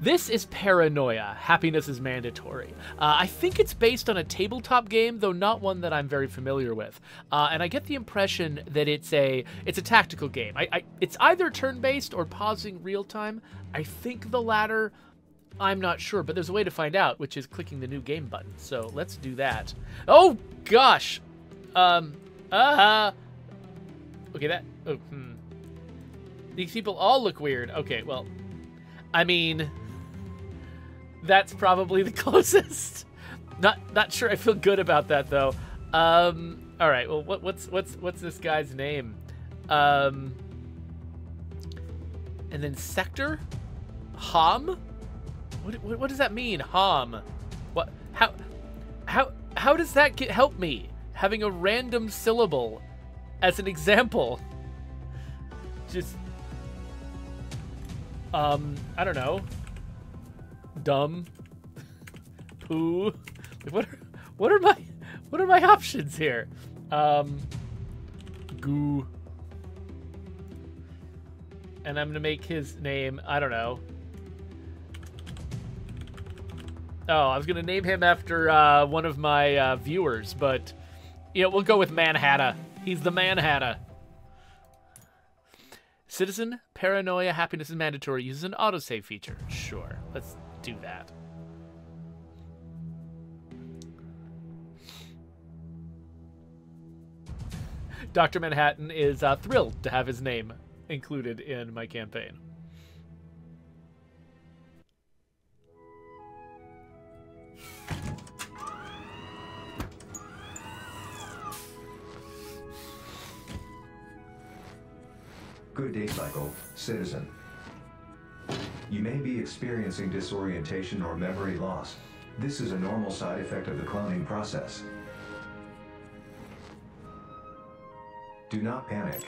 This is Paranoia. Happiness is mandatory. I think it's based on a tabletop game, though not one that I'm very familiar with. And I get the impression that it's a tactical game. It's either turn-based or pausing real-time. I think the latter. I'm not sure, but there's a way to find out, which is clicking the new game button. So let's do that. Oh gosh. Okay, These people all look weird. Okay, well, I mean, that's probably the closest. Not sure I feel good about that though. All right. Well, what's this guy's name? And then Sector, Hom. What does that mean, Hom? What? How does that help me? Having a random syllable as an example. Just I don't know. Dumb. Poo. What are my options here? Goo. And I'm gonna make his name, I don't know. Oh, I was gonna name him after one of my viewers, but we'll go with Manhattan. He's the Manhattan. Citizen, Paranoia, Happiness is mandatory. Uses an autosave feature. Sure, let's do that. Dr. Manhattan is thrilled to have his name included in my campaign. Good day cycle, citizen. You may be experiencing disorientation or memory loss. This is a normal side effect of the cloning process. Do not panic.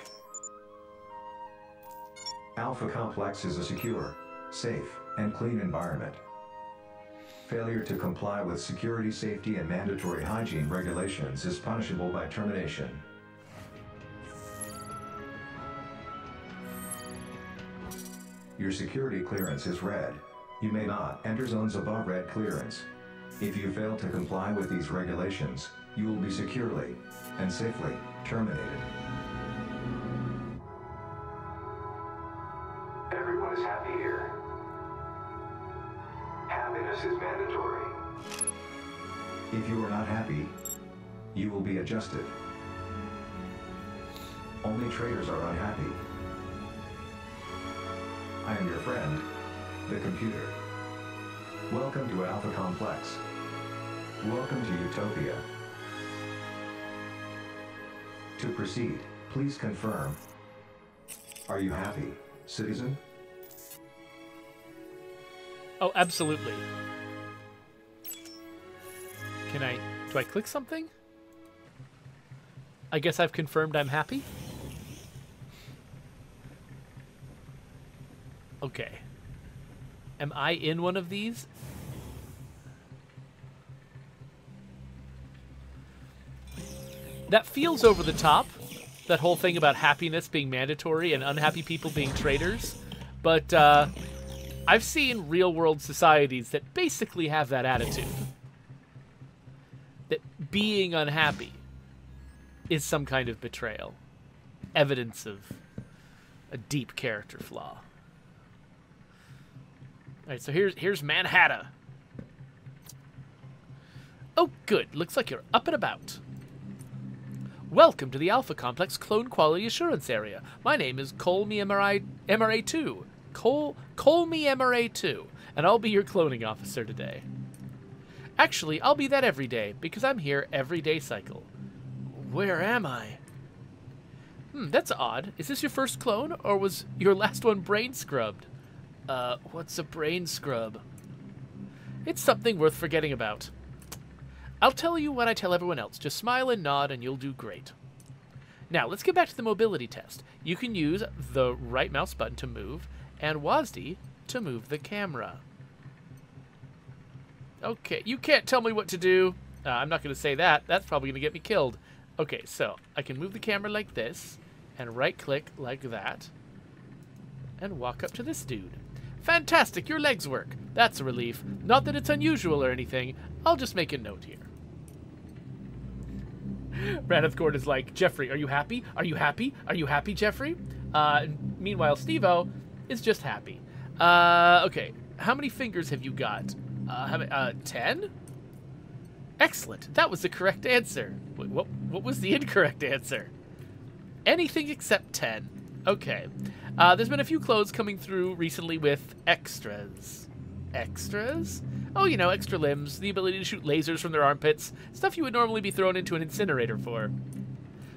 Alpha Complex is a secure, safe, and clean environment. Failure to comply with security, safety, and mandatory hygiene regulations is punishable by termination. Your security clearance is red. You may not enter zones above red clearance. If you fail to comply with these regulations, you will be securely and safely terminated. Everyone is happy here. Happiness is mandatory. If you are not happy, you will be adjusted. Only traitors are unhappy. I am your friend, the computer. Welcome to Alpha Complex. Welcome to Utopia. To proceed, please confirm. Are you happy, citizen? Oh, absolutely. Do I click something? I guess I've confirmed I'm happy. Okay. Am I in one of these? That feels over the top. That whole thing about happiness being mandatory and unhappy people being traitors. But I've seen real-world societies that basically have that attitude. That being unhappy is some kind of betrayal. Evidence of a deep character flaw. All right, so here's Manhattan. Oh, good. Looks like you're up and about. Welcome to the Alpha Complex Clone Quality Assurance Area. My name is Colmy MRA2. Colmy MRA2, and I'll be your cloning officer today. Actually, I'll be that every day, because I'm here every day cycle. Where am I? That's odd. Is this your first clone, or was your last one brain scrubbed? What's a brain scrub? It's something worth forgetting about. I'll tell you what I tell everyone else. Just smile and nod and you'll do great. Now, let's get back to the mobility test. You can use the right mouse button to move, and WASD to move the camera. Okay, you can't tell me what to do. I'm not going to say that. That's probably going to get me killed. Okay, so I can move the camera like this, and right-click like that, and walk up to this dude. Fantastic, your legs work. That's a relief. Not that it's unusual or anything. I'll just make a note here. Raneth Gord is like, Jeffrey, are you happy? Are you happy? Are you happy, Jeffrey? Meanwhile, Steve-O is just happy. Okay. How many fingers have you got? 10? Excellent. That was the correct answer. Wait, what was the incorrect answer? Anything except 10. Okay. There's been a few clothes coming through recently with extras. Extras? Oh, you know, extra limbs, the ability to shoot lasers from their armpits, stuff you would normally be thrown into an incinerator for.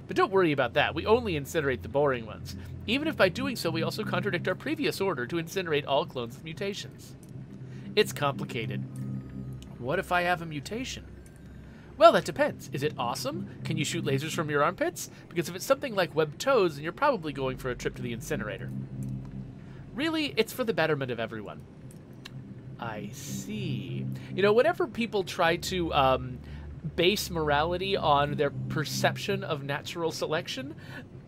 But don't worry about that. We only incinerate the boring ones. Even if by doing so we also contradict our previous order to incinerate all clones with mutations. It's complicated. What if I have a mutation? Well, that depends. Is it awesome? Can you shoot lasers from your armpits? Because if it's something like webbed toes, then you're probably going for a trip to the incinerator. Really, it's for the betterment of everyone. I see. You know, whenever people try to base morality on their perception of natural selection,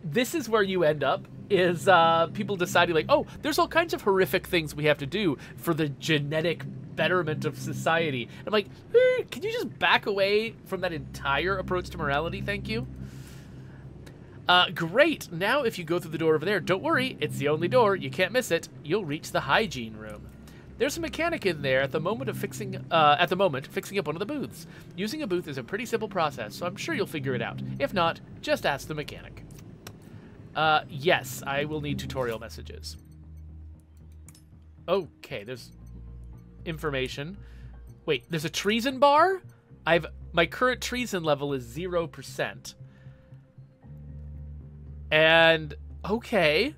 this is where you end up, is people deciding like, oh, there's all kinds of horrific things we have to do for the genetic betterment of society. And I'm like, can you just back away from that entire approach to morality? Thank you. Great. Now, if you go through the door over there, don't worry. It's the only door. You can't miss it. You'll reach the hygiene room. There's a mechanic in there at the moment fixing up one of the booths. Using a booth is a pretty simple process, so I'm sure you'll figure it out. If not, just ask the mechanic. Yes, I will need tutorial messages. Okay, there's information. Wait, there's a treason bar? My current treason level is 0%. And okay.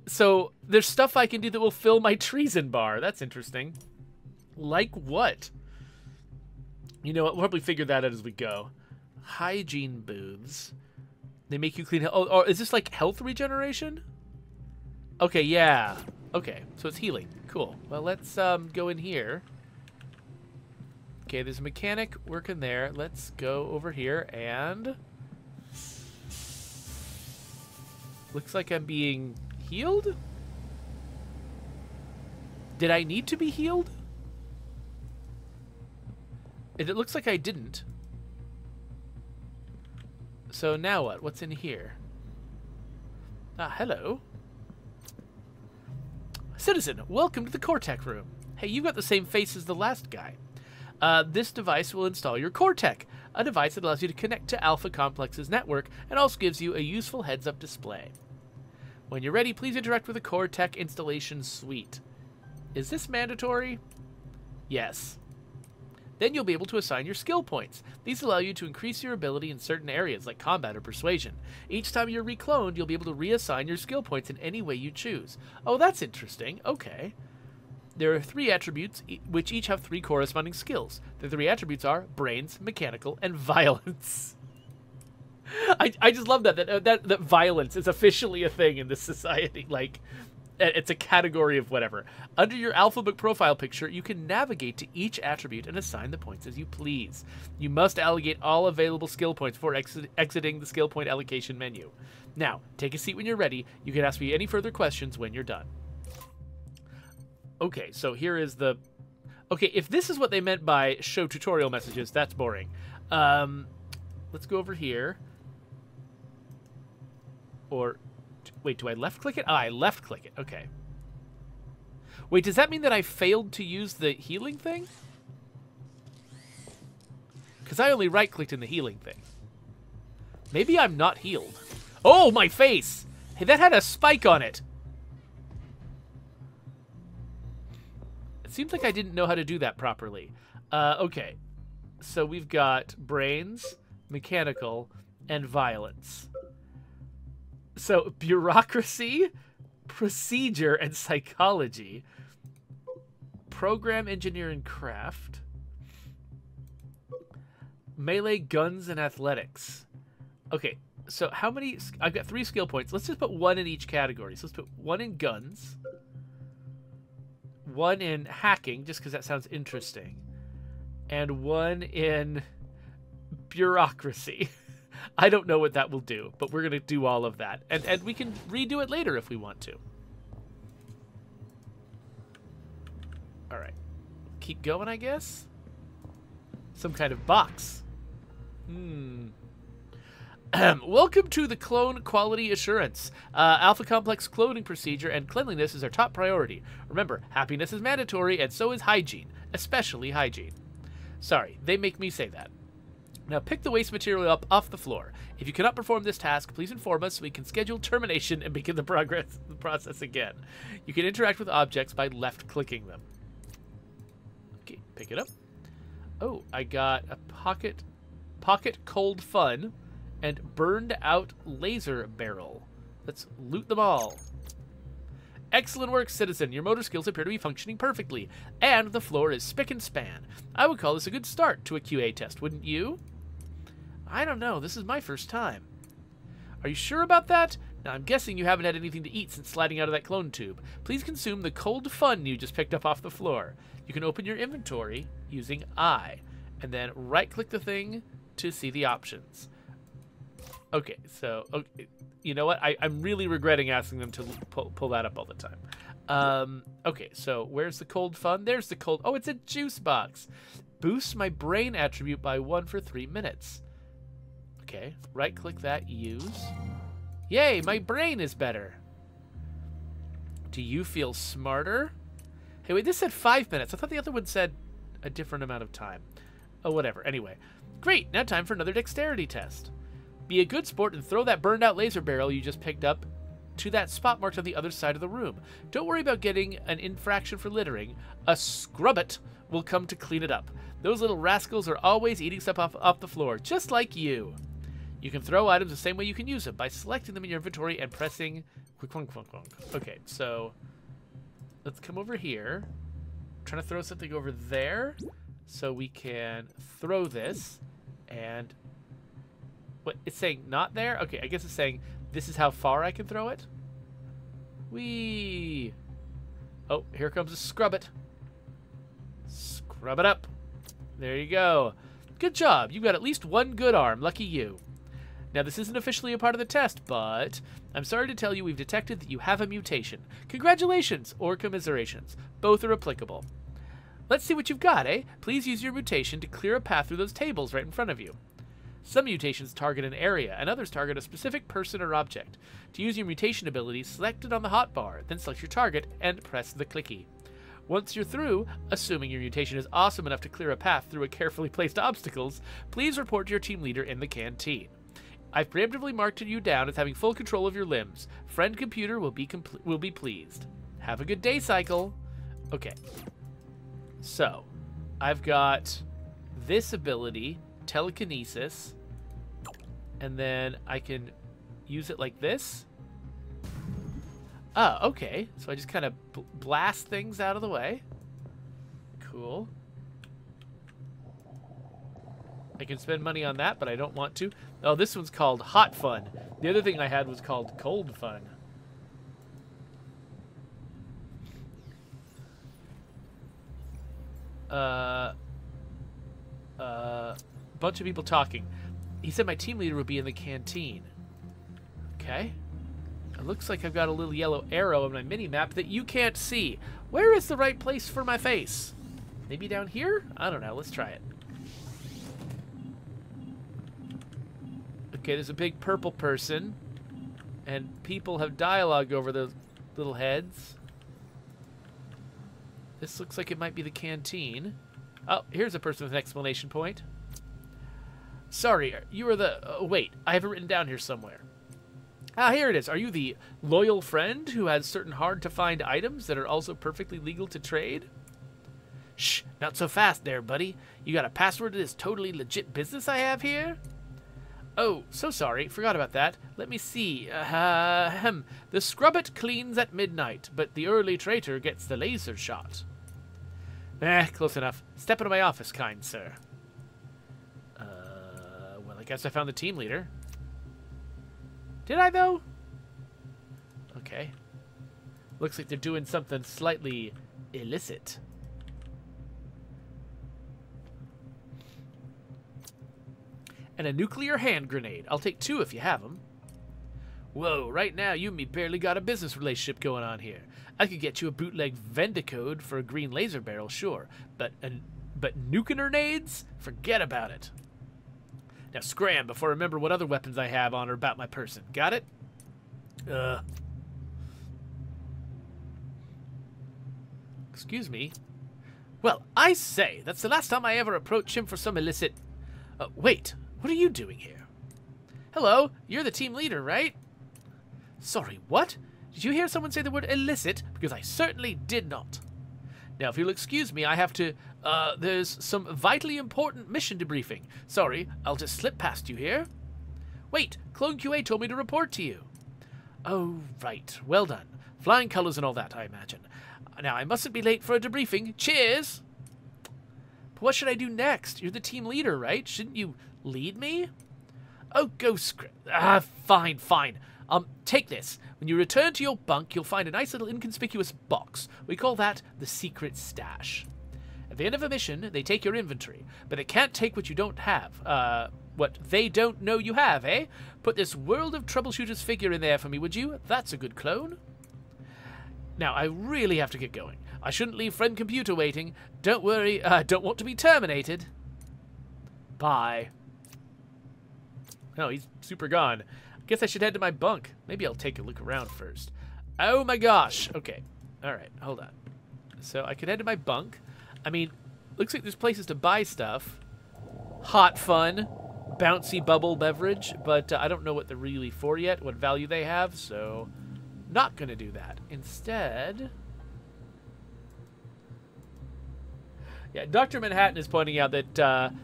So there's stuff I can do that will fill my treason bar. That's interesting. Like what? You know what? We'll probably figure that out as we go. Hygiene booths. They make you clean. Oh, is this like health regeneration? Okay, yeah. Okay, so it's healing. Cool. Well, let's go in here. Okay, there's a mechanic working there. Let's go over here and... Looks like I'm being healed? Did I need to be healed? It looks like I didn't. So now what? What's in here? Ah, hello. Citizen, welcome to the Cortec room. Hey, you've got the same face as the last guy. This device will install your Cortec, a device that allows you to connect to Alpha Complex's network and also gives you a useful heads-up display. When you're ready, please interact with the Cortec installation suite. Is this mandatory? Yes. Then you'll be able to assign your skill points. These allow you to increase your ability in certain areas like combat or persuasion. Each time you're recloned, you'll be able to reassign your skill points in any way you choose. Oh, that's interesting. Okay. There are 3 attributes, which each have 3 corresponding skills. The 3 attributes are brains, mechanical, and violence. I just love that violence is officially a thing in this society. Like, it's a category of whatever. Under your alphabet profile picture, you can navigate to each attribute and assign the points as you please. You must allocate all available skill points before exiting the skill point allocation menu. Now, take a seat when you're ready. You can ask me any further questions when you're done. Okay, so here is the... Okay, if this is what they meant by show tutorial messages, that's boring. Let's go over here. Or... Wait, do I left-click it? Ah, I left-click it. Okay. Wait, does that mean that I failed to use the healing thing? Because I only right-clicked in the healing thing. Maybe I'm not healed. Oh, my face! Hey, that had a spike on it. It seems like I didn't know how to do that properly. Okay. So we've got brains, mechanical, and violence. So, bureaucracy, procedure, and psychology. Program, engineer, and craft. Melee, guns, and athletics. Okay, so how many... I've got 3 skill points. Let's just put 1 in each category. So let's put 1 in guns. 1 in hacking, just because that sounds interesting. And 1 in bureaucracy. I don't know what that will do, but we're going to do all of that. And we can redo it later if we want to. Alright. Keep going, I guess? Some kind of box. Welcome to the Clone Quality Assurance. Alpha Complex cloning procedure and cleanliness is our top priority. Remember, happiness is mandatory, and so is hygiene. Especially hygiene. Sorry, they make me say that. Now pick the waste material up off the floor. If you cannot perform this task, please inform us so we can schedule termination and begin the process again. You can interact with objects by left-clicking them. Okay, pick it up. Oh, I got a pocket cold fun and burned out laser barrel. Let's loot them all. Excellent work, citizen. Your motor skills appear to be functioning perfectly, and the floor is spick and span. I would call this a good start to a QA test, wouldn't you? I don't know. This is my first time. Are you sure about that? Now, I'm guessing you haven't had anything to eat since sliding out of that clone tube. Please consume the cold fun you just picked up off the floor. You can open your inventory using I, and then right-click the thing to see the options. Okay, so, okay, you know what? I'm really regretting asking them to pull that up all the time. Okay, so where's the cold fun? There's the cold... Oh, it's a juice box. Boosts my brain attribute by 1 for 3 minutes. Okay, right-click that, use. Yay, my brain is better. Do you feel smarter? Hey, wait, this said 5 minutes. I thought the other one said a different amount of time. Oh, whatever. Anyway. Great, now time for another dexterity test. Be a good sport and throw that burned-out laser barrel you just picked up to that spot marked on the other side of the room. Don't worry about getting an infraction for littering. A scrubbit will come to clean it up. Those little rascals are always eating stuff off the floor, just like you. You can throw items the same way you can use them, by selecting them in your inventory and pressing... Okay, so let's come over here. I'm trying to throw something over there so we can throw this. And... what? It's saying not there? Okay, I guess it's saying this is how far I can throw it. Whee! Oh, here comes a scrub it. Scrub it up. There you go. Good job. You've got at least one good arm. Lucky you. Now, this isn't officially a part of the test, but I'm sorry to tell you we've detected that you have a mutation. Congratulations, or commiserations. Both are applicable. Let's see what you've got, eh? Please use your mutation to clear a path through those tables right in front of you. Some mutations target an area, and others target a specific person or object. To use your mutation ability, select it on the hotbar, then select your target, and press the clicky. Once you're through, assuming your mutation is awesome enough to clear a path through a carefully placed obstacles, please report to your team leader in the canteen. I've preemptively marked you down as having full control of your limbs. Friend computer will be pleased. Have a good day, Cycle. Okay. So, I've got this ability, telekinesis, and then I can use it like this. Oh, okay. So I just kind of blast things out of the way. Cool. I can spend money on that, but I don't want to. Oh, this one's called Hot Fun. The other thing I had was called Cold Fun. Bunch of people talking. He said my team leader would be in the canteen. Okay. It looks like I've got a little yellow arrow on my mini-map that you can't see. Where is the right place for my face? Maybe down here? I don't know. Let's try it. Okay, there's a big purple person. And people have dialogue over those little heads. This looks like it might be the canteen. Oh, here's a person with an exclamation point. Sorry, you are the... wait, I have it written down here somewhere. Ah, here it is. Are you the loyal friend who has certain hard-to-find items that are also perfectly legal to trade? Shh, not so fast there, buddy. You got a password to this totally legit business I have here? Oh, so sorry. Forgot about that. Let me see. The scrubbit cleans at midnight, but the early traitor gets the laser shot. Close enough. Step into my office, kind sir. Well, I guess I found the team leader. Did I, though? Okay. Looks like they're doing something slightly illicit. And a nuclear hand grenade. I'll take 2 if you have them. Whoa, right now you and me barely got a business relationship going on here. I could get you a bootleg Vendicode for a green laser barrel, sure, but nuking grenades? Forget about it. Now scram before I remember what other weapons I have on or about my person. Got it? Excuse me. Well, I say, that's the last time I ever approached him for some illicit... wait, what are you doing here? Hello, you're the team leader, right? Sorry, what? Did you hear someone say the word illicit? Because I certainly did not. Now, if you'll excuse me, I have to, there's some vitally important mission debriefing. Sorry, I'll just slip past you here. Wait, Clone QA told me to report to you. Oh, right. Well done. Flying colors and all that, I imagine. Now, I mustn't be late for a debriefing. Cheers! But what should I do next? You're the team leader, right? Shouldn't you lead me? Oh, go script. Fine, fine. Take this. When you return to your bunk, you'll find a nice little inconspicuous box. We call that the secret stash. At the end of a mission, they take your inventory, but they can't take what you don't have. What they don't know you have, eh? Put this World of Troubleshooters figure in there for me, would you? That's a good clone. Now, I really have to get going. I shouldn't leave friend computer waiting. Don't worry, don't want to be terminated. Bye. Oh, he's super gone. Guess I should head to my bunk. Maybe I'll take a look around first. Oh my gosh. Okay. All right. Hold on. So I could head to my bunk. I mean, looks like there's places to buy stuff. Hot fun. Bouncy bubble beverage. But I don't know what they're really for yet, what value they have. So not going to do that. Instead... Yeah, Dr. Manhattan is pointing out that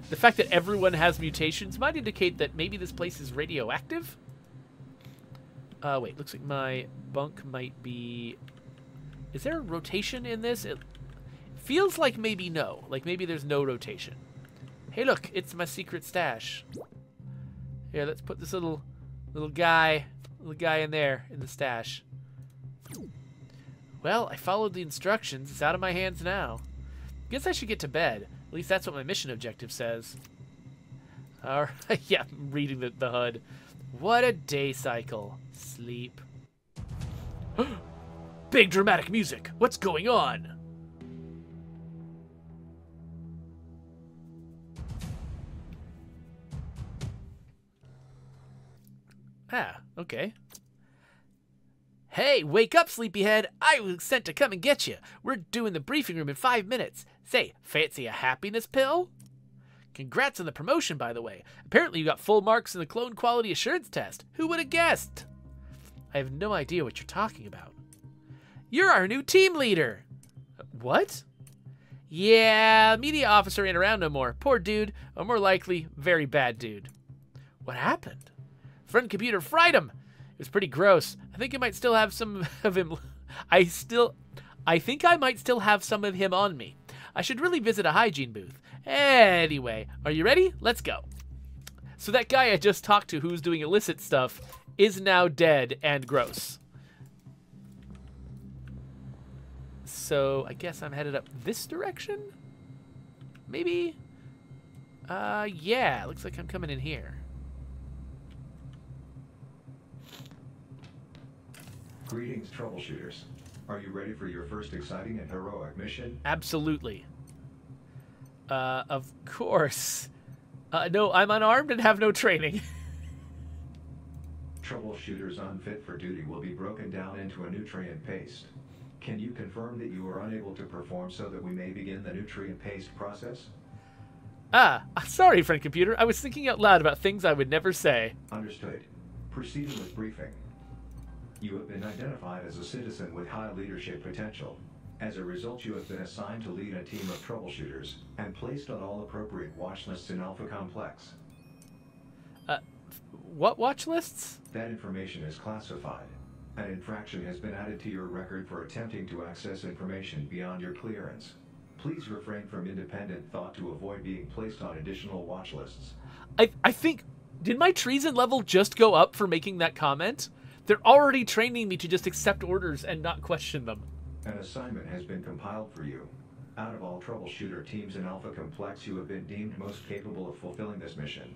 the fact that everyone has mutations might indicate that maybe this place is radioactive. Wait, looks like my bunk might be... Is there a rotation in this? It feels like maybe no. Like maybe there's no rotation. Hey, look, it's my secret stash. Here, let's put this little guy in there in the stash. Well, I followed the instructions. It's out of my hands now. Guess I should get to bed. At least that's what my mission objective says. All right, yeah, I'm reading the HUD. What a day cycle. Sleep. Big dramatic music. What's going on? Ah, okay. Hey, wake up, sleepyhead. I was sent to come and get you. We're doing the briefing room in 5 minutes. Say, fancy a happiness pill? Congrats on the promotion, by the way. Apparently you got full marks in the clone quality assurance test. Who would have guessed? I have no idea what you're talking about. You're our new team leader. What? Yeah, media officer ain't around no more. Poor dude, or more likely, very bad dude. What happened? Friend computer fried him. It was pretty gross. I think I might still have some of him. I think I might still have some of him on me. I should really visit a hygiene booth. Anyway, are you ready? Let's go. So that guy I just talked to who's doing illicit stuff is now dead and gross. So I guess I'm headed up this direction? Maybe? Yeah, looks like I'm coming in here. Greetings, troubleshooters. Are you ready for your first exciting and heroic mission? Absolutely. Of course. No, I'm unarmed and have no training. Troubleshooters unfit for duty will be broken down into a nutrient paste. Can you confirm that you are unable to perform so that we may begin the nutrient paste process? Sorry, friend computer. I was thinking out loud about things I would never say. Understood. Proceeding with briefing. You have been identified as a citizen with high leadership potential. As a result, you have been assigned to lead a team of troubleshooters and placed on all appropriate watch lists in Alpha Complex. What watch lists? That information is classified. An infraction has been added to your record for attempting to access information beyond your clearance. Please refrain from independent thought to avoid being placed on additional watch lists. I think... Did my treason level just go up for making that comment? They're already training me to just accept orders and not question them. An assignment has been compiled for you. Out of all troubleshooter teams in Alpha Complex, you have been deemed most capable of fulfilling this mission.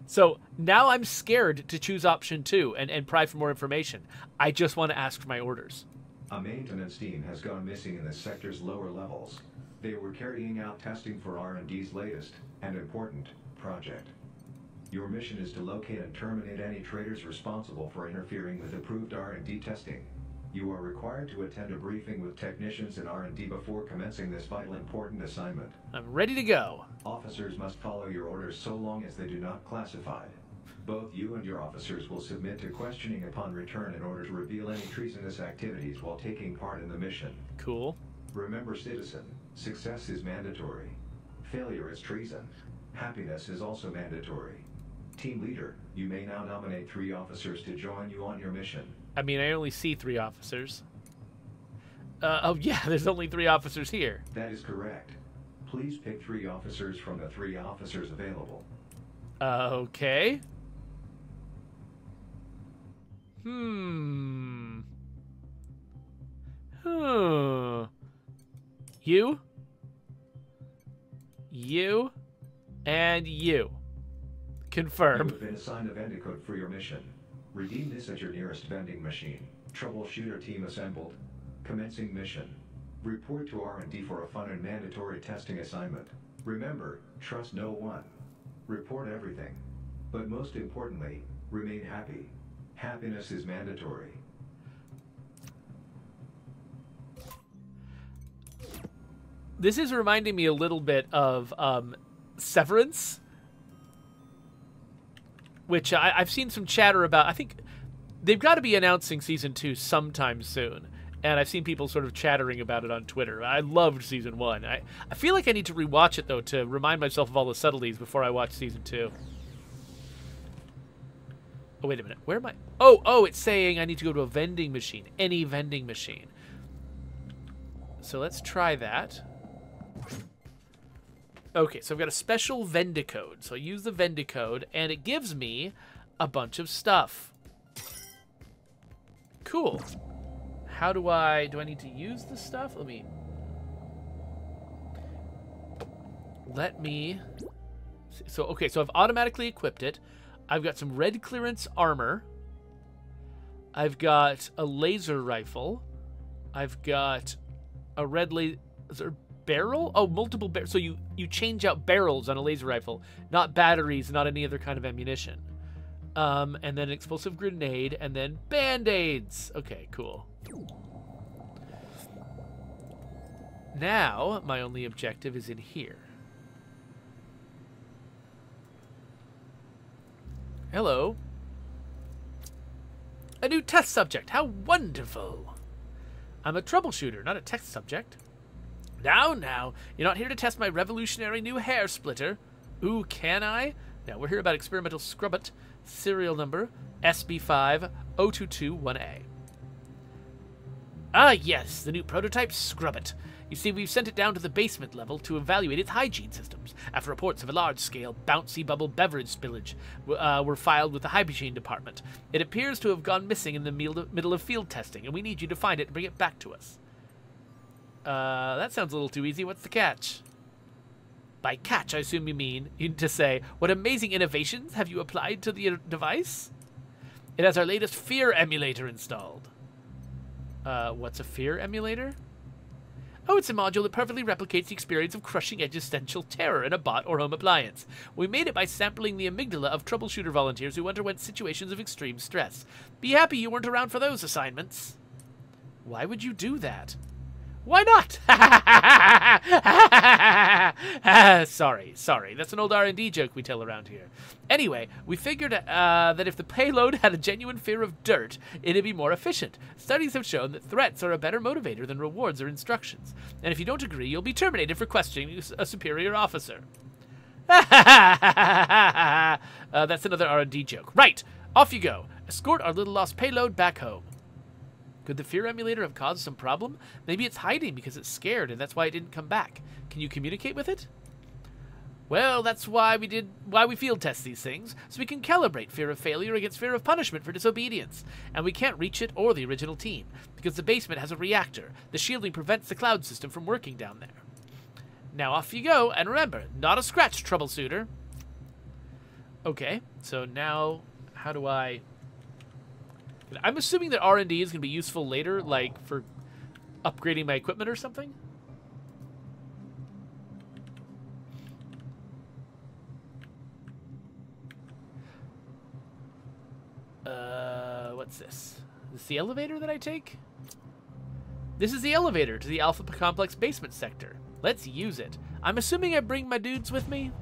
So now I'm scared to choose option 2 and pry for more information. I just want to ask for my orders. A maintenance team has gone missing in the sector's lower levels. They were carrying out testing for R&D's latest and important project. Your mission is to locate and terminate any traitors responsible for interfering with approved R&D testing. You are required to attend a briefing with technicians in R&D before commencing this vital important assignment. I'm ready to go. Officers must follow your orders so long as they do not classified. Both you and your officers will submit to questioning upon return in order to reveal any treasonous activities while taking part in the mission. Cool. Remember, citizen, success is mandatory. Failure is treason. Happiness is also mandatory. Team leader, you may now nominate 3 officers to join you on your mission. I mean, I only see 3 officers. Oh yeah, there's only 3 officers here. That is correct. Please pick 3 officers from the 3 officers available. Okay. You? You? And you. Confirm. You have been assigned a vending code for your mission. Redeem this at your nearest vending machine. Troubleshooter team assembled. Commencing mission. Report to R&D for a fun and mandatory testing assignment. Remember, trust no one. Report everything. But most importantly, remain happy. Happiness is mandatory. This is reminding me a little bit of Severance, which I've seen some chatter about. I think they've got to be announcing season 2 sometime soon, and I've seen people sort of chattering about it on Twitter. I loved season 1. I feel like I need to rewatch it, though, to remind myself of all the subtleties before I watch season 2. Oh, wait a minute. Where am I? Oh, it's saying I need to go to a vending machine. Any vending machine. So let's try that. Okay, so I've got a special Vendicode. So I use the Vendicode, and it gives me a bunch of stuff. Cool. How do I need to use this stuff? Let me, so, okay, so I've automatically equipped it. I've got some red clearance armor. I've got a laser rifle. I've got a red laser barrel? Oh, multiple barrels. So you change out barrels on a laser rifle, not batteries, not any other kind of ammunition. And then an explosive grenade, and then band-aids. Okay, cool. Now, my only objective is in here. Hello. A new test subject. How wonderful. I'm a troubleshooter, not a test subject. Now, you're not here to test my revolutionary new hair splitter. Ooh, can I? Now, we're here about experimental scrubbit, serial number SB50221A. Ah, yes, the new prototype scrubbit. You see, we've sent it down to the basement level to evaluate its hygiene systems, after reports of a large-scale bouncy bubble beverage spillage were filed with the hygiene department. It appears to have gone missing in the middle of field testing, and we need you to find it and bring it back to us. That sounds a little too easy. What's the catch? By catch, I assume you mean to say, what amazing innovations have you applied to the device? It has our latest fear emulator installed. What's a fear emulator? Oh, it's a module that perfectly replicates the experience of crushing existential terror in a bot or home appliance. We made it by sampling the amygdala of troubleshooter volunteers who underwent situations of extreme stress. Be happy you weren't around for those assignments. Why would you do that? Why not? Sorry. That's an old R&D joke we tell around here. Anyway, we figured that if the payload had a genuine fear of dirt, it'd be more efficient. Studies have shown that threats are a better motivator than rewards or instructions. And if you don't agree, you'll be terminated for questioning a superior officer. That's another R&D joke. Right, off you go. Escort our little lost payload back home. Could the fear emulator have caused some problem? Maybe it's hiding because it's scared and that's why it didn't come back. Can you communicate with it? Well, that's why we field test these things, so we can calibrate fear of failure against fear of punishment for disobedience. And we can't reach it or the original team, because the basement has a reactor. The shielding prevents the cloud system from working down there. Now off you go, and remember, not a scratch, troubleshooter. Okay, so now how do I... I'm assuming that R&D is going to be useful later, like for upgrading my equipment or something. What's this? Is this the elevator that I take? This is the elevator to the Alpha Complex basement sector. Let's use it. I'm assuming I bring my dudes with me.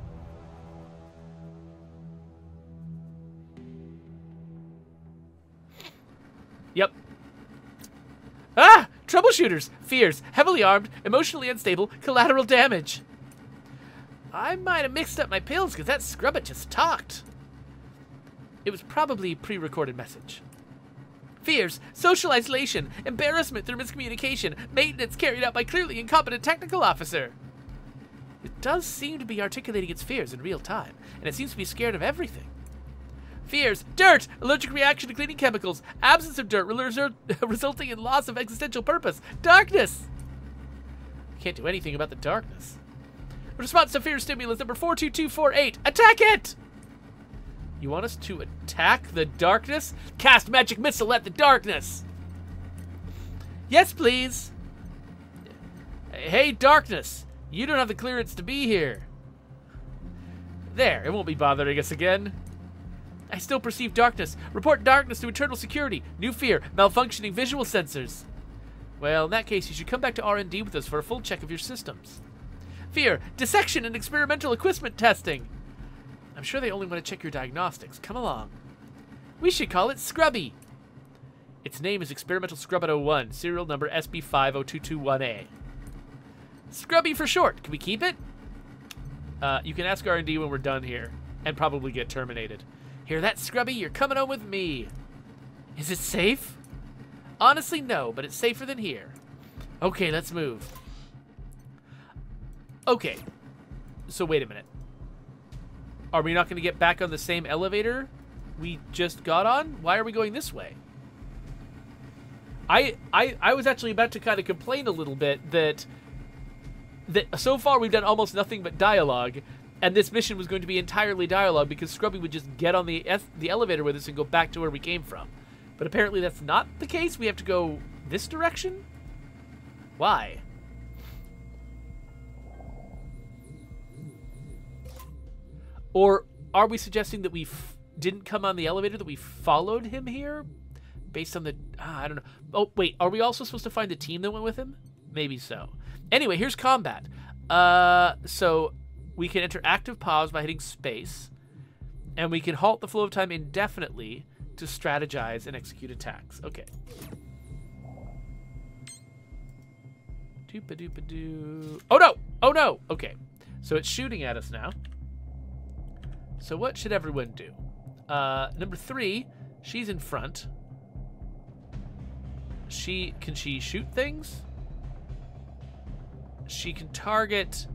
Yep. Ah! Troubleshooters! Fears! Heavily armed, emotionally unstable, collateral damage. I might have mixed up my pills because that scrubbit just talked. It was probably a pre-recorded message. Fears, social isolation, embarrassment through miscommunication, maintenance carried out by clearly incompetent technical officer. It does seem to be articulating its fears in real time, and it seems to be scared of everything. Fears, dirt, allergic reaction to cleaning chemicals, absence of dirt resulting in loss of existential purpose, darkness. Can't do anything about the darkness. Response to fear stimulus number 42248, attack it! You want us to attack the darkness? Cast magic missile at the darkness! Yes, please! Hey, darkness! You don't have the clearance to be here. There, it won't be bothering us again. I still perceive darkness. Report darkness to internal security. New fear, malfunctioning visual sensors. Well, in that case, you should come back to R&D with us for a full check of your systems. Fear, dissection and experimental equipment testing. I'm sure they only want to check your diagnostics. Come along. We should call it Scrubby. Its name is Experimental Scrubbit 01, serial number SB50221A. Scrubby for short. Can we keep it? You can ask R&D when we're done here, and probably get terminated. Hear that, Scrubby? You're coming home with me. Is it safe? Honestly, no, but it's safer than here. Okay, let's move. Okay. So wait a minute. Are we not going to get back on the same elevator we just got on? Why are we going this way? I was actually about to kind of complain a little bit that so far we've done almost nothing but dialogue, and this mission was going to be entirely dialogue because Scrubby would just get on the elevator with us and go back to where we came from. But apparently that's not the case. We have to go this direction? Why? Or are we suggesting that we didn't come on the elevator, that we followed him here? Based on the... I don't know. Oh, wait. Are we also supposed to find the team that went with him? Maybe so. Anyway, here's combat. So we can enter active pause by hitting space. And we can halt the flow of time indefinitely to strategize and execute attacks. Okay. Doop-a-doop-a-doo. Oh, no! Oh, no! Okay. So it's shooting at us now. So what should everyone do? Number 3, she's in front. Can she shoot things? She can target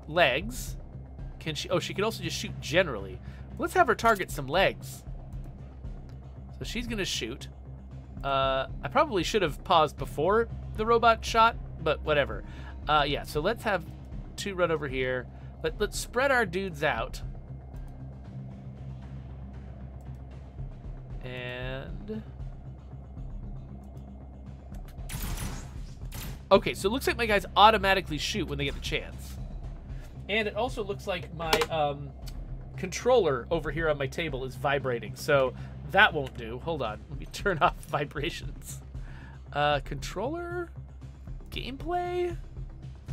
legs. Can she? Oh, she can also just shoot generally. Let's have her target some legs. So she's gonna shoot. I probably should have paused before the robot shot, but whatever. Yeah. So let's have 2 run over here. Let's spread our dudes out. And... okay, so it looks like my guys automatically shoot when they get the chance. And it also looks like my controller over here on my table is vibrating, so that won't do. Hold on, let me turn off vibrations. Controller? Gameplay?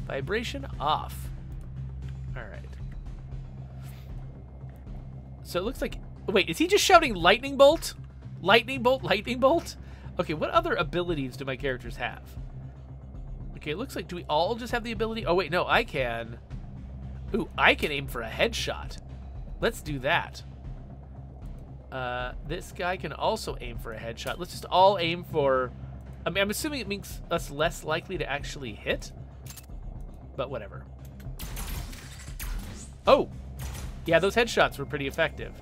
Vibration off. Alright. So it looks like... wait, is he just shouting lightning bolt? Lightning bolt, lightning bolt? Okay, what other abilities do my characters have? Okay, it looks like, do we all just have the ability? Oh, wait, no, I can. Ooh, I can aim for a headshot. Let's do that. This guy can also aim for a headshot. Let's just all aim for... I mean, I'm assuming it makes us less likely to actually hit. But whatever. Oh! Yeah, those headshots were pretty effective.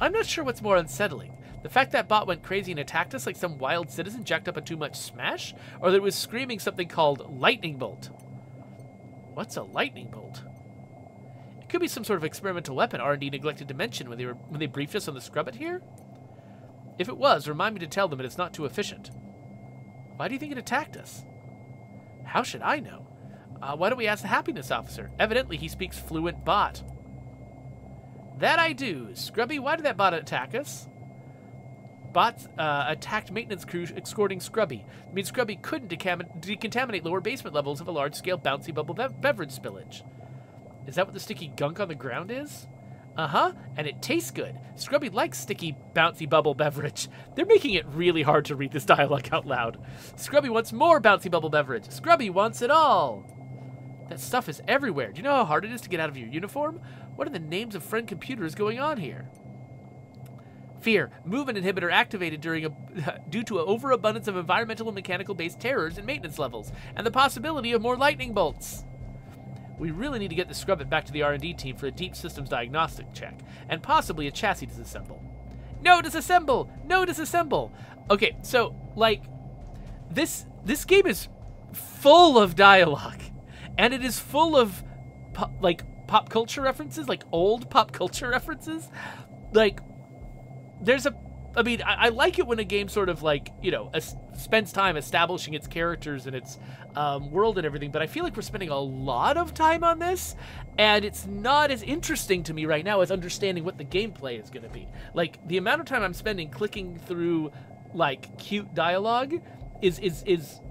I'm not sure what's more unsettling. The fact that bot went crazy and attacked us like some wild citizen jacked up on too much smash? Or that it was screaming something called lightning bolt. What's a lightning bolt? Could be some sort of experimental weapon R&D neglected to mention when they briefed us on the scrubbit here. If it was, remind me to tell them it's not too efficient. Why do you think it attacked us? How should I know? Why don't we ask the happiness officer? Evidently, he speaks fluent bot. That I do. Scrubby, why did that bot attack us? Bots attacked maintenance crew escorting Scrubby. It means Scrubby couldn't decontaminate lower basement levels of a large-scale bouncy bubble beverage spillage. Is that what the sticky gunk on the ground is? Uh-huh, and it tastes good. Scrubby likes sticky, bouncy bubble beverage. They're making it really hard to read this dialogue out loud. Scrubby wants more bouncy bubble beverage. Scrubby wants it all. That stuff is everywhere. Do you know how hard it is to get out of your uniform? What are the names of friend computers going on here? Fear. Movement inhibitor activated due to an overabundance of environmental and mechanical-based terrors and maintenance levels, and the possibility of more lightning bolts. We really need to get the Scrubbit back to the R&D team for a deep systems diagnostic check, and possibly a chassis disassemble. No disassemble! No disassemble! Okay, so, like, this game is full of dialogue, and it is full of, pop culture references, like, old pop culture references. Like, I like it when a game sort of, like, you know, spends time establishing its characters and its world and everything, but I feel like we're spending a lot of time on this, and it's not as interesting to me right now as understanding what the gameplay is going to be. Like, the amount of time I'm spending clicking through, like, cute dialogue is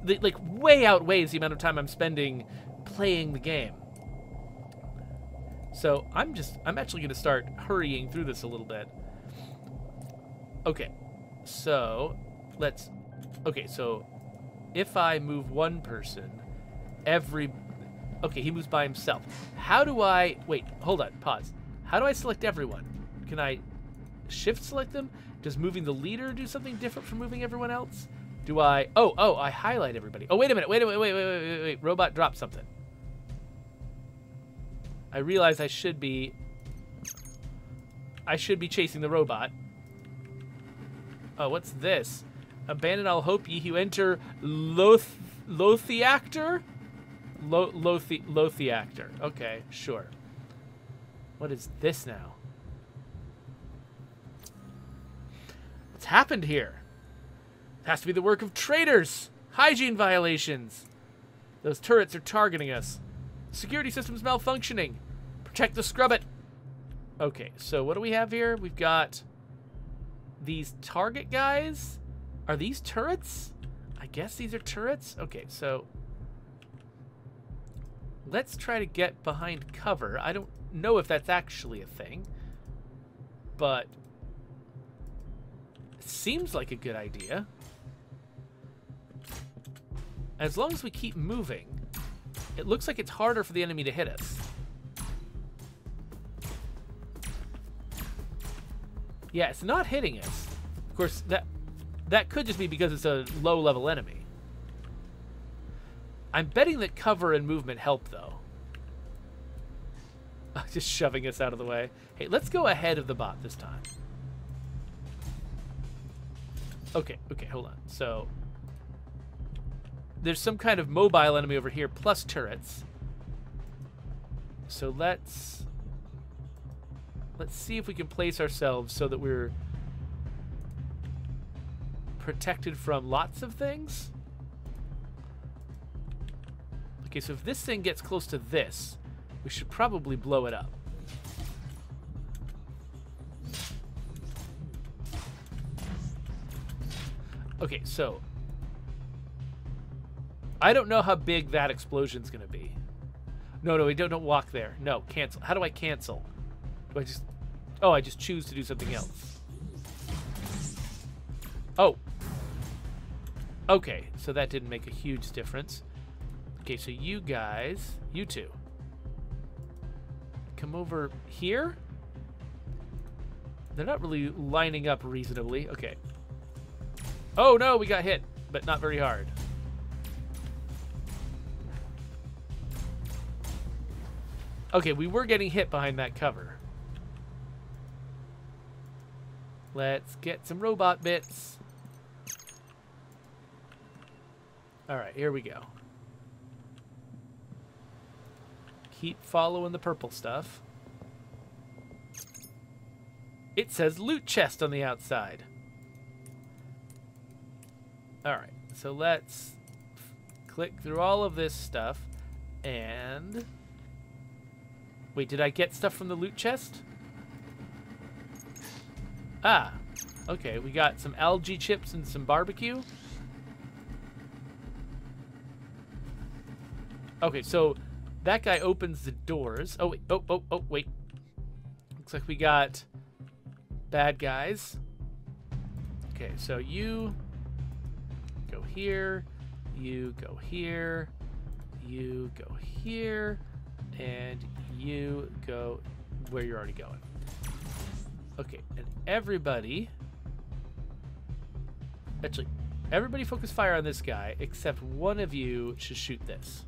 like, way outweighs the amount of time I'm spending playing the game. So I'm actually going to start hurrying through this a little bit. Okay, so so if I move one person, okay, he moves by himself. How do I, wait, hold on, pause. How do I select everyone? Can I shift select them? Does moving the leader do something different from moving everyone else? Do I, I highlight everybody. Oh, wait a minute, wait, robot dropped something. I realize I should be chasing the robot. Oh, what's this? Abandon all hope, ye who enter Lothiactor? Lothiactor. Okay, sure. What is this now? What's happened here? It has to be the work of traitors! Hygiene violations! Those turrets are targeting us. Security system's malfunctioning. Protect the Scrubbit. Okay, so what do we have here? We've got these target guys. Are these turrets? I guess these are turrets. Okay, so let's try to get behind cover. I don't know if that's actually a thing, but it seems like a good idea. As long as we keep moving, it looks like it's harder for the enemy to hit us. Yeah, it's not hitting us. Of course, that could just be because it's a low-level enemy. I'm betting that cover and movement help, though. Just shoving us out of the way. Hey, let's go ahead of the bot this time. Okay, hold on. So there's some kind of mobile enemy over here, plus turrets. So let's see if we can place ourselves so that we're protected from lots of things. Okay, so if this thing gets close to this, we should probably blow it up. Okay, so I don't know how big that explosion's gonna be. No, we don't walk there. No, cancel. How do I cancel? Do I just... Oh, I just choose to do something else. Oh. Okay, so that didn't make a huge difference. Okay, so you guys, you two, come over here. They're not really lining up reasonably. Okay. Oh, no, we got hit, but not very hard. Okay, we were getting hit behind that cover. Let's get some robot bits. All right, here we go. Keep following the purple stuff. It says loot chest on the outside. Alright, so let's click through all of this stuff and... Wait, did I get stuff from the loot chest? Ah, okay, we got some algae chips and some barbecue. Okay, so that guy opens the doors. Oh, wait, oh, wait. Looks like we got bad guys. Okay, so you go here, you go here, you go here, and you go where you're already going. Okay, and everybody... Actually, everybody focus fire on this guy, except one of you should shoot this.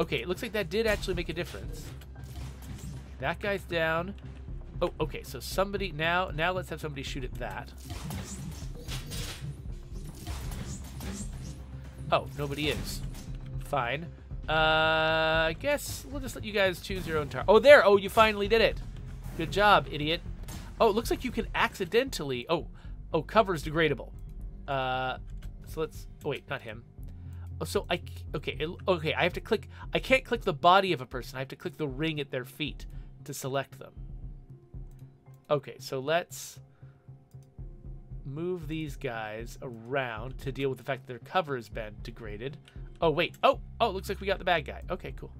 Okay, it looks like that did actually make a difference. That guy's down. Oh, okay, so somebody... Now let's have somebody shoot at that. Oh, nobody is. Fine. I guess we'll just let you guys choose your own target. Oh, there! Oh, you finally did it! Good job, idiot. Oh, it looks like you can accidentally... Oh, cover's degradable. So let's... Oh, wait, not him. Oh, so I... Okay, I have to click... I can't click the body of a person. I have to click the ring at their feet to select them. Okay, so let's move these guys around to deal with the fact that their cover has been degraded. Oh, wait. Oh, looks like we got the bad guy. Okay, cool.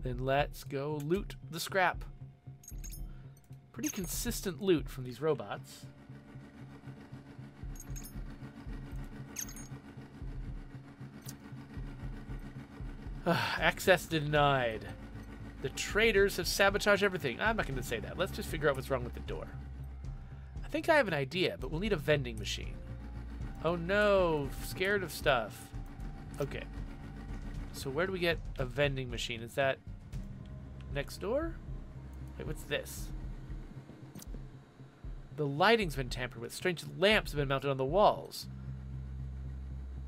Then let's go loot the scrap. Pretty consistent loot from these robots. Access denied. The traitors have sabotaged everything. I'm not going to say that. Let's just figure out what's wrong with the door. I think I have an idea, but we'll need a vending machine. Oh no, scared of stuff. Okay. So where do we get a vending machine? Is that next door? Wait, what's this? The lighting's been tampered with. Strange lamps have been mounted on the walls.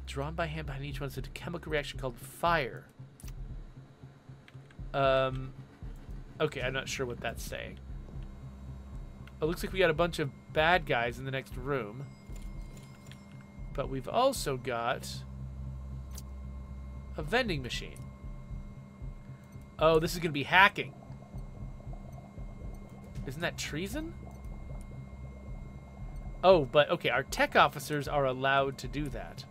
Drawn by hand behind each one is a chemical reaction called fire. Okay, I'm not sure what that's saying. It looks like we got a bunch of bad guys in the next room. But we've also got a vending machine. Oh, this is going to be hacking. Isn't that treason? Oh, but okay, our tech officers are allowed to do that.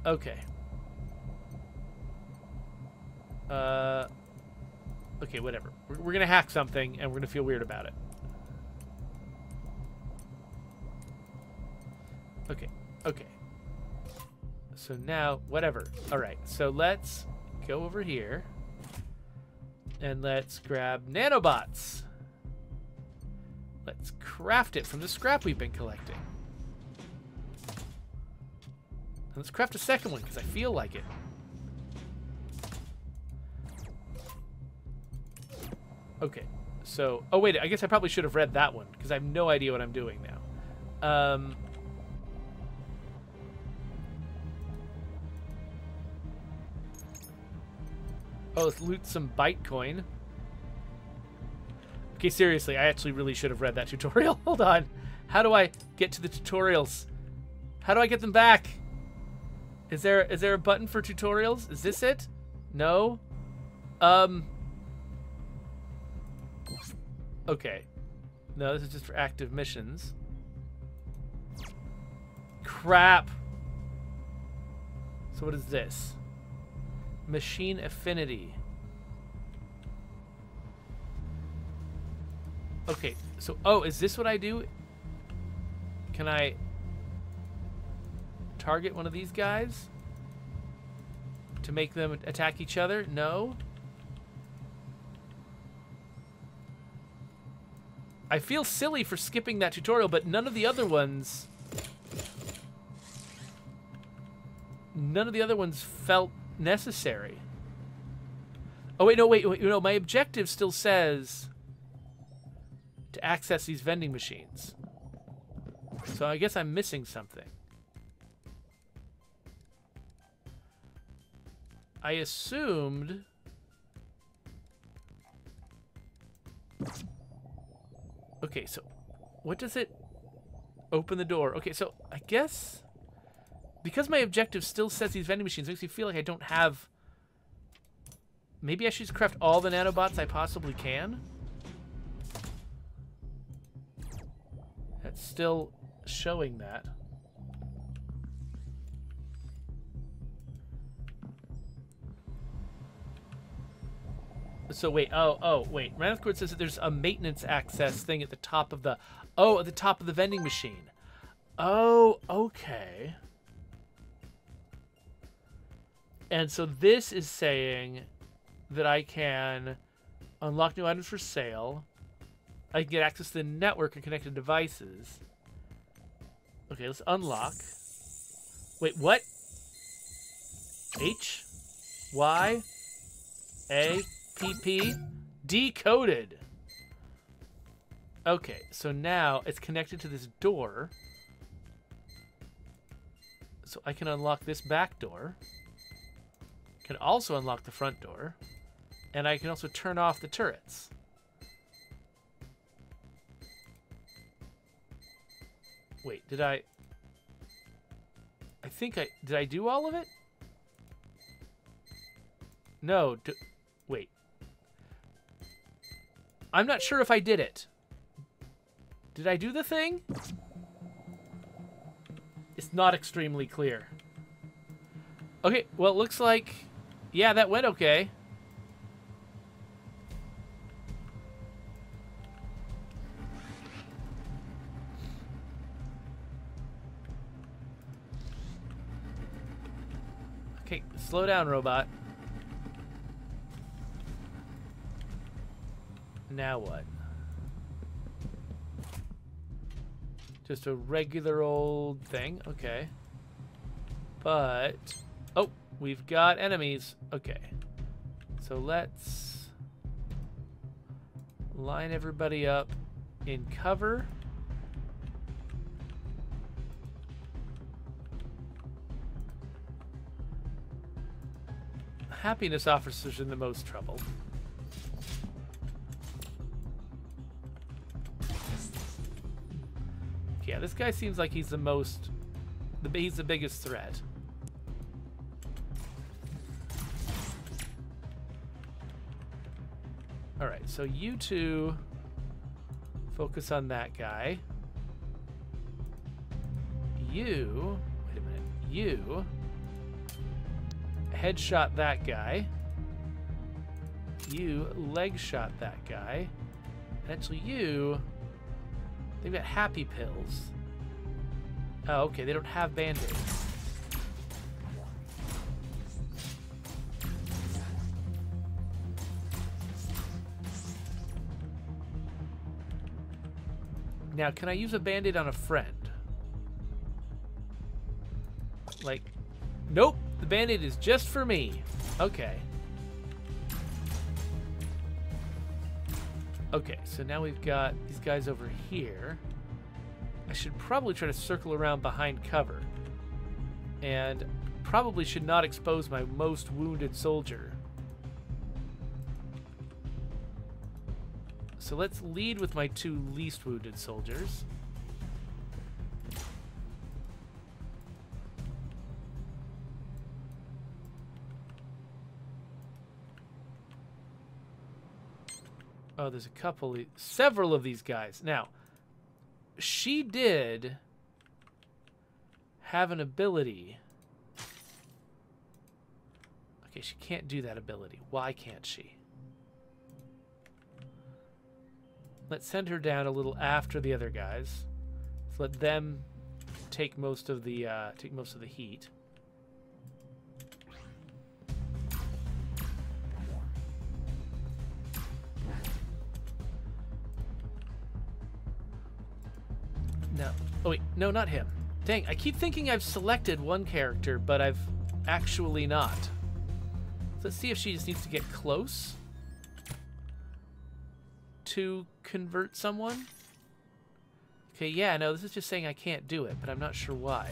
Okay. Okay, whatever. We're gonna hack something, and we're gonna feel weird about it. Okay. So now, whatever. Alright, so let's go over here. And let's grab nanobots. Let's craft it from the scrap we've been collecting. And let's craft a second one, because I feel like it. Okay, so... Oh, wait, I guess I probably should have read that one, because I have no idea what I'm doing now. Oh, let's loot some Bytecoin. Okay, seriously, I actually really should have read that tutorial. Hold on. How do I get to the tutorials? How do I get them back? Is there a button for tutorials? Is this it? No? Okay. No, this is just for active missions. Crap. So what is this? Machine affinity. Okay, so, oh, is this what I do? Can I target one of these guys to make them attack each other? No. I feel silly for skipping that tutorial, but none of the other ones felt necessary. Oh, wait, no, my objective still says to access these vending machines. So I guess I'm missing something. I assumed Okay, so what does it open the door? Okay, so I guess because my objective still says these vending machines, makes me feel like I don't have... Maybe I should just craft all the nanobots I possibly can? That's still showing that. So wait, wait. Random Court says that there's a maintenance access thing at the top of the... Oh, at the top of the vending machine. Oh, okay. And so this is saying that I can unlock new items for sale. I can get access to the network and connected devices. Okay, let's unlock. Wait, what? H? Y? A? P? P? Decoded. Okay, so now it's connected to this door. So I can unlock this back door. Can also unlock the front door. And I can also turn off the turrets. Wait, did I think did I do all of it? No, wait. I'm not sure if I did it. Did I do the thing? It's not extremely clear. Okay, well, it looks like... Yeah, that went okay. Okay, slow down, robot. Now what? Just a regular old thing. Okay. But... Oh, we've got enemies. Okay. So let's line everybody up in cover. Happiness officer's in the most trouble. Yeah, this guy seems like he's the most... he's the biggest threat. Alright, so you two focus on that guy. You... Wait a minute. You... headshot that guy. You leg shot that guy. And actually you... They've got happy pills. Oh, okay, they don't have band-aids. Now, can I use a band-aid on a friend? Like, nope, the band-aid is just for me. Okay. Okay, so now we've got these guys over here. I should probably try to circle around behind cover. And probably should not expose my most wounded soldier. So let's lead with my two least wounded soldiers. Oh, there's a couple, several of these guys. Now, she did have an ability. Okay, she can't do that ability. Why can't she? Let's send her down a little after the other guys. Let's let them take most of the heat. No. Oh, wait. No, not him. Dang, I keep thinking I've selected one character, but I've actually not. So let's see if she just needs to get close to convert someone. Okay, yeah, no, this is just saying I can't do it, but I'm not sure why.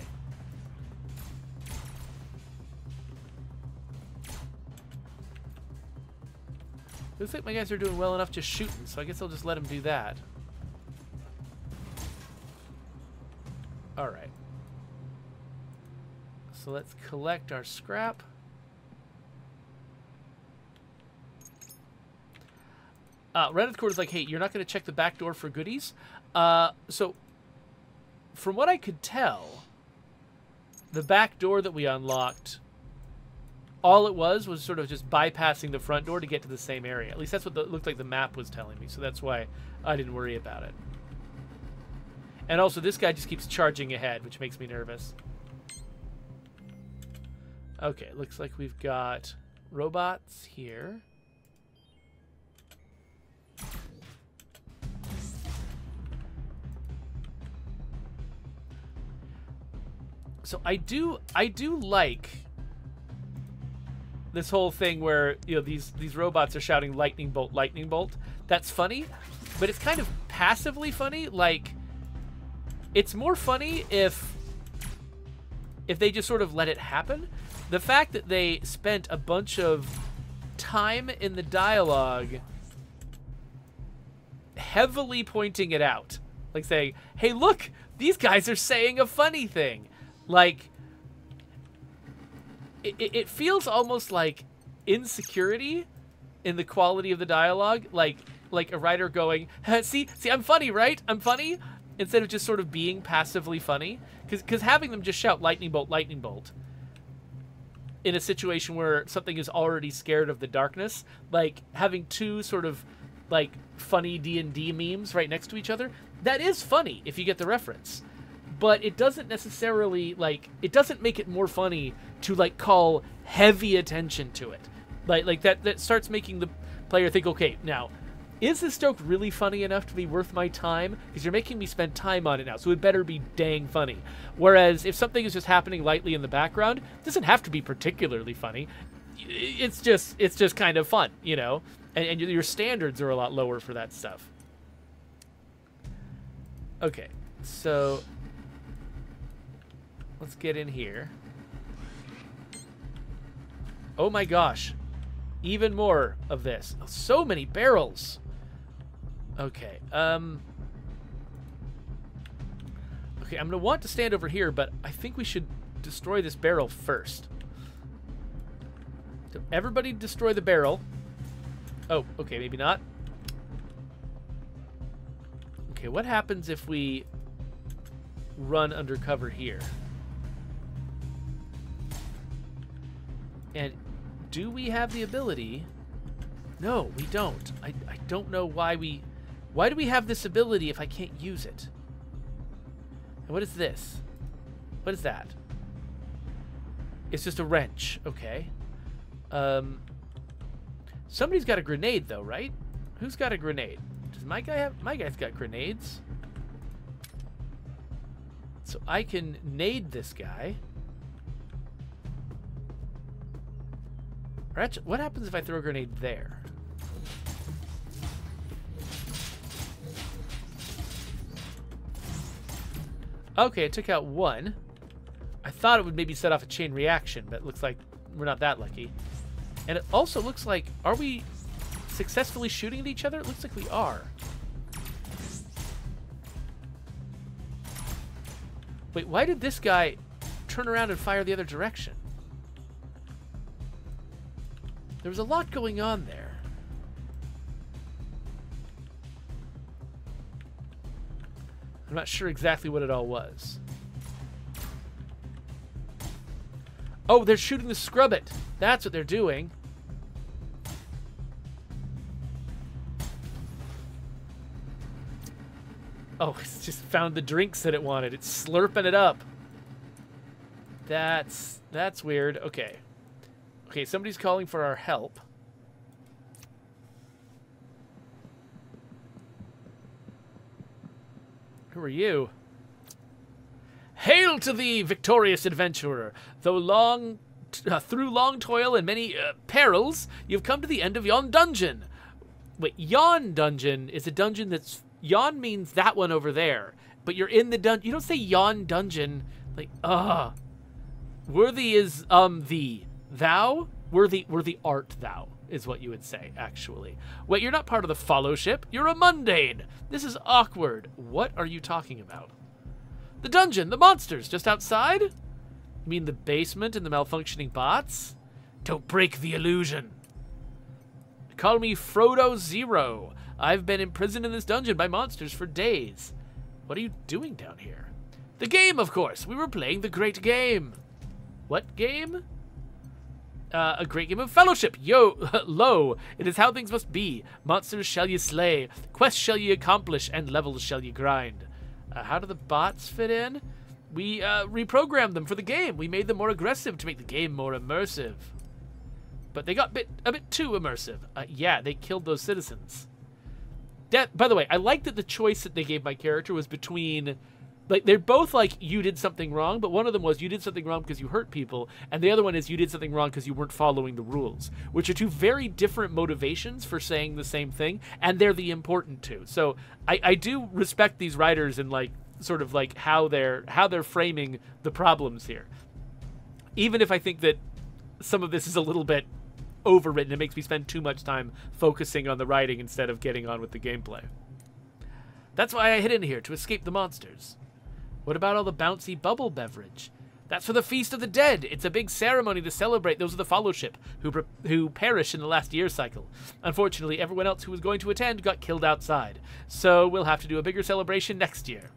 Looks like my guys are doing well enough just shooting, so I guess I'll just let them do that. So let's collect our scrap. Reneth Court is like, hey, you're not going to check the back door for goodies? So, from what I could tell, the back door that we unlocked, all it was sort of just bypassing the front door to get to the same area. At least that's what it looked like the map was telling me, so that's why I didn't worry about it. And also, this guy just keeps charging ahead, which makes me nervous. Okay, looks like we've got robots here. So I do like this whole thing where, you know, these robots are shouting lightning bolt, lightning bolt. That's funny, but it's kind of passively funny. Like, it's more funny if they just sort of let it happen. The fact that they spent a bunch of time in the dialogue heavily pointing it out, like saying, hey, look, these guys are saying a funny thing. Like, it feels almost like insecurity in the quality of the dialogue, like a writer going, see, I'm funny, right? I'm funny, instead of just sort of being passively funny. Because having them just shout lightning bolt, in a situation where something is already scared of the darkness, like having two sort of like funny D&D memes right next to each other, that is funny if you get the reference. But it doesn't necessarily, like, it doesn't make it more funny to, like, call heavy attention to it. Like that starts making the player think, okay, now, is this joke really funny enough to be worth my time? Because you're making me spend time on it now, so it better be dang funny. Whereas if something is just happening lightly in the background, it doesn't have to be particularly funny. It's just kind of fun, you know? And your standards are a lot lower for that stuff. Okay, so let's get in here. Oh my gosh. Even more of this. So many barrels. Okay. Okay, I'm going to want to stand over here, but I think we should destroy this barrel first. So everybody destroy the barrel. Oh, okay, maybe not. Okay, what happens if we run undercover here? And do we have the ability? No, we don't. I don't know why we... Why do we have this ability if I can't use it? And what is this? What is that? It's just a wrench. Okay. Somebody's got a grenade, though, right? Who's got a grenade? Does my guy have... My guy's got grenades. So I can nade this guy. What happens if I throw a grenade there? Okay, it took out one. I thought it would maybe set off a chain reaction, but it looks like we're not that lucky. And it also looks like, are we successfully shooting at each other? It looks like we are. Wait, why did this guy turn around and fire the other direction? There was a lot going on there. I'm not sure exactly what it all was. Oh, they're shooting the scrubbit. That's what they're doing. Oh, it's just found the drinks that it wanted. It's slurping it up. That's weird. Okay. Okay, somebody's calling for our help. Who are you? Hail to thee, victorious adventurer! Though through long toil and many perils, you've come to the end of yon dungeon. Wait, yon dungeon is a dungeon that's... Yon means that one over there. But you're in the dungeon. You don't say yon dungeon. Like, worthy is, thee. Thou? Worthy art thou, is what you would say, actually. Wait, you're not part of the fellowship. You're a mundane. This is awkward. What are you talking about? The dungeon, the monsters, just outside? You mean the basement and the malfunctioning bots? Don't break the illusion. Call me Frodo Zero. I've been imprisoned in this dungeon by monsters for days. What are you doing down here? The game, of course. We were playing the great game. What game? A great game of fellowship. Lo, it is how things must be. Monsters shall ye slay, quests shall ye accomplish, and levels shall ye grind. How do the bots fit in? We reprogrammed them for the game. We made them more aggressive to make the game more immersive. But they got a bit too immersive. Yeah, they killed those citizens. By the way, I like that the choice that they gave my character was between... Like, they're both like, you did something wrong, but one of them was you did something wrong because you hurt people, and the other one is you did something wrong because you weren't following the rules, which are two very different motivations for saying the same thing, and they're the important two. So I do respect these writers and, like, sort of like how they're framing the problems here. Even if I think that some of this is a little bit overwritten, it makes me spend too much time focusing on the writing instead of getting on with the gameplay. That's why I hid in here, to escape the monsters. What about all the bouncy bubble beverage? That's for the Feast of the Dead. It's a big ceremony to celebrate those of the Fellowship who perished in the last year cycle. Unfortunately, everyone else who was going to attend got killed outside. So we'll have to do a bigger celebration next year.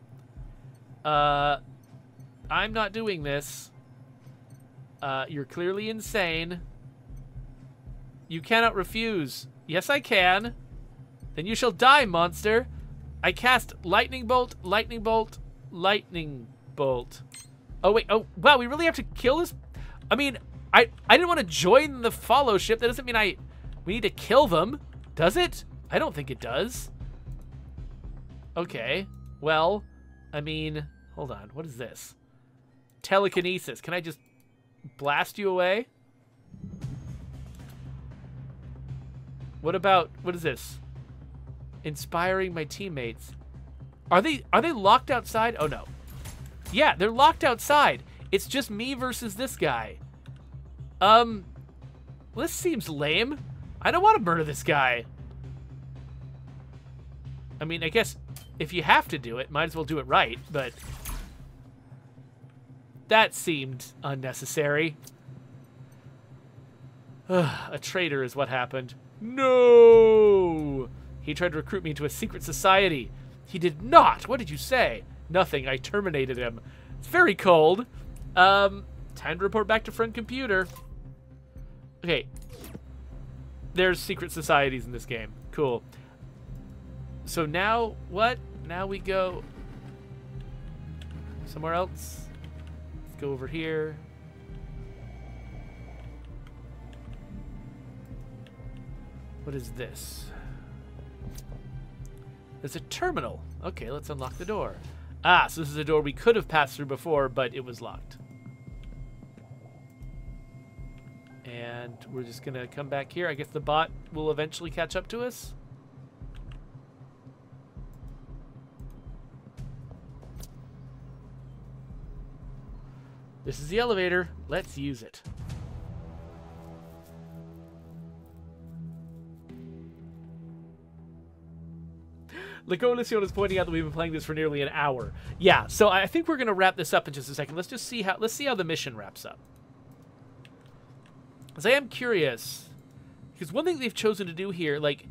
I'm not doing this. You're clearly insane. You cannot refuse. Yes, I can. Then you shall die, monster. I cast lightning bolt, lightning bolt, lightning bolt. Oh, wait. Oh, wow. We really have to kill this? I mean, I didn't want to join the fellowship. That doesn't mean we need to kill them. Does it? I don't think it does. Okay. Well, I mean, hold on. What is this? Telekinesis. Can I just blast you away? What is this? Inspiring my teammates. Are they locked outside? Oh no. Yeah, they're locked outside. It's just me versus this guy. This seems lame. I don't want to murder this guy. I mean, I guess if you have to do it, might as well do it right, but that seemed unnecessary. A traitor is what happened. No! He tried to recruit me into a secret society. He did not. What did you say? Nothing. I terminated him. It's very cold. Time to report back to friend computer. Okay. There's secret societies in this game. Cool. So now, what? Now we go somewhere else. Let's go over here. What is this? There's a terminal. Okay, let's unlock the door. Ah, so this is a door we could have passed through before, but it was locked. And we're just gonna come back here. I guess the bot will eventually catch up to us. This is the elevator. Let's use it. Licolacion is pointing out that we've been playing this for nearly an hour. Yeah, so I think we're going to wrap this up in just a second. Let's see how the mission wraps up. Because I am curious, because one thing they've chosen to do here, like,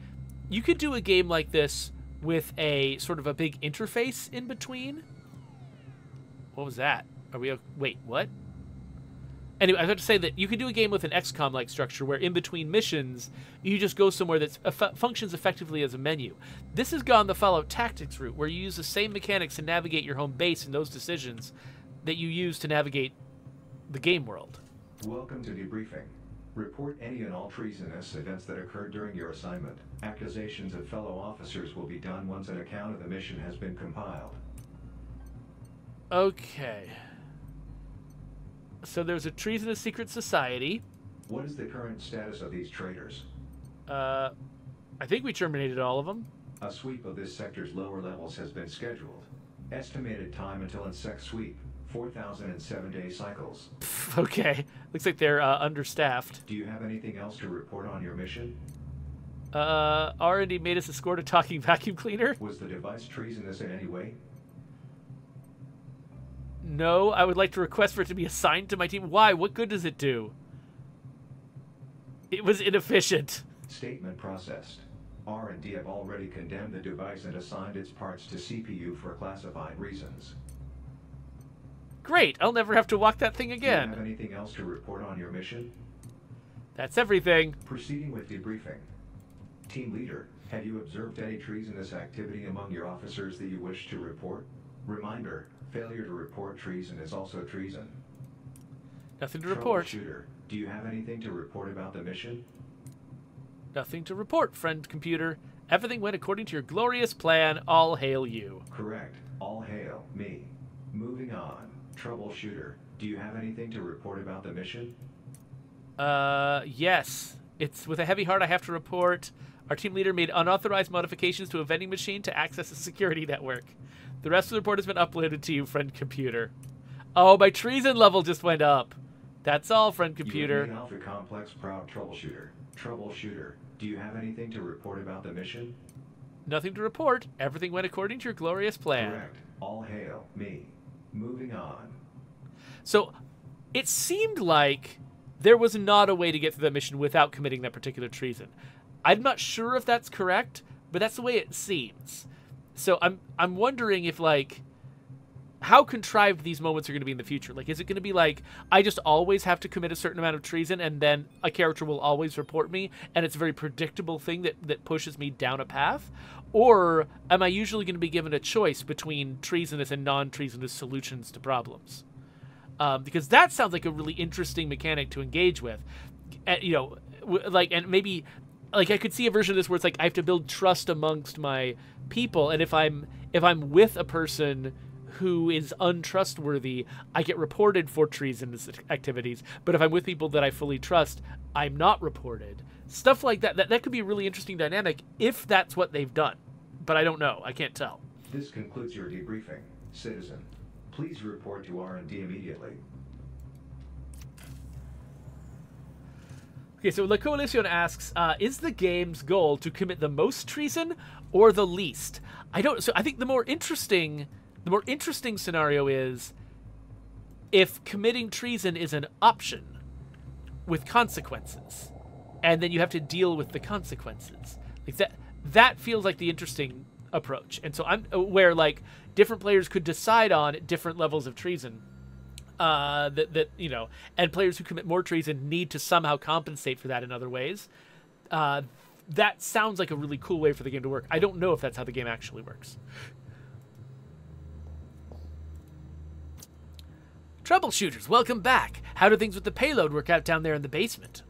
you could do a game like this with a sort of a big interface in between. What was that? Wait, what? Anyway, I was about to say that you could do a game with an XCOM-like structure where in between missions, you just go somewhere that functions effectively as a menu. This has gone the Fallout Tactics route, where you use the same mechanics to navigate your home base and those decisions that you use to navigate the game world. Welcome to debriefing. Report any and all treasonous events that occurred during your assignment. Accusations of fellow officers will be done once an account of the mission has been compiled. Okay. So there's a treasonous secret society. What is the current status of these traitors? I think we terminated all of them. A sweep of this sector's lower levels has been scheduled. Estimated time until insect sweep, 4,007-day cycles. Okay. Looks like they're understaffed. Do you have anything else to report on your mission? R&D made us escort a talking vacuum cleaner. Was the device treasonous in any way? No, I would like to request for it to be assigned to my team. Why? What good does it do? It was inefficient. Statement processed. R&D have already condemned the device and assigned its parts to CPU for classified reasons. Great, I'll never have to walk that thing Do you again. have anything else to report on your mission? That's everything. Proceeding with debriefing. Team leader, have you observed any treasonous activity among your officers that you wish to report? Reminder, failure to report treason is also treason. Nothing to report. Troubleshooter, do you have anything to report about the mission? Nothing to report, friend computer. Everything went according to your glorious plan. All hail you. Correct. All hail me. Moving on. Troubleshooter, do you have anything to report about the mission? Yes. It's with a heavy heart I have to report. Our team leader made unauthorized modifications to a vending machine to access a security network. The rest of the report has been uploaded to you, friend computer. Oh, my treason level just went up. That's all, friend computer. You have made Alpha Complex proud, Troubleshooter. Troubleshooter, do you have anything to report about the mission? Nothing to report. Everything went according to your glorious plan. Correct. All hail me. Moving on. So, it seemed like there was not a way to get through that mission without committing that particular treason. I'm not sure if that's correct, but that's the way it seems. So I'm wondering if, like, how contrived these moments are going to be in the future. Like, is it going to be like, I just always have to commit a certain amount of treason and then a character will always report me and it's a very predictable thing that pushes me down a path? Or am I usually going to be given a choice between treasonous and non-treasonous solutions to problems? Because that sounds like a really interesting mechanic to engage with. You know, and maybe, like, I could see a version of this where it's like I have to build trust amongst my people, and if I'm with a person who is untrustworthy, I get reported for treasonous activities. But if I'm with people that I fully trust, I'm not reported. Stuff like that. That could be a really interesting dynamic if that's what they've done. But I don't know. I can't tell. This concludes your debriefing. Citizen, please report to R&D immediately. Okay, so La Coalition asks, is the game's goal to commit the most treason or the least? So I think the more interesting scenario is if committing treason is an option with consequences, and then you have to deal with the consequences. Like that feels like the interesting approach. And so where, like, different players could decide on different levels of treason. You know, and players who commit more treason need to somehow compensate for that in other ways. That sounds like a really cool way for the game to work. I don't know if that's how the game actually works. Troubleshooters, welcome back. How do things with the payload work out down there in the basement?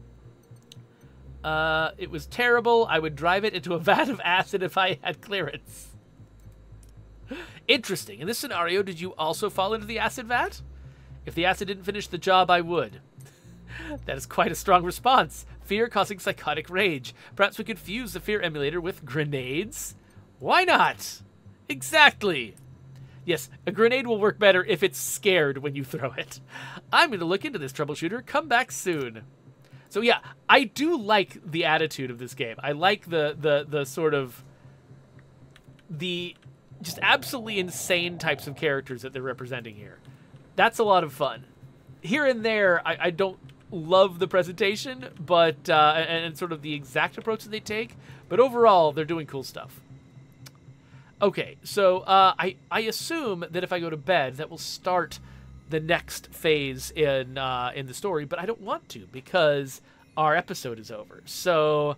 It was terrible. I would drive it into a vat of acid if I had clearance. Interesting. In this scenario, did you also fall into the acid vat? If the acid didn't finish the job, I would. That is quite a strong response. Fear causing psychotic rage. Perhaps we could fuse the fear emulator with grenades? Why not? Exactly. Yes, a grenade will work better if it's scared when you throw it. I'm going to look into this, troubleshooter. Come back soon. So yeah, I do like the attitude of this game. I like the sort of the just absolutely insane types of characters that they're representing here. That's a lot of fun. Here and there, I don't love the presentation, but and sort of the exact approach that they take. But overall, they're doing cool stuff. Okay, so I assume that if I go to bed, that will start the next phase in the story. But I don't want to because our episode is over. So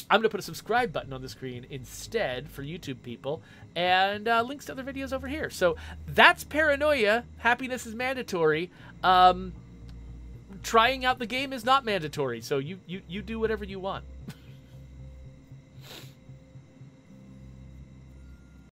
I'm going to put a subscribe button on the screen instead for YouTube people, and links to other videos over here. So that's Paranoia. Happiness is mandatory. Trying out the game is not mandatory, so you do whatever you want.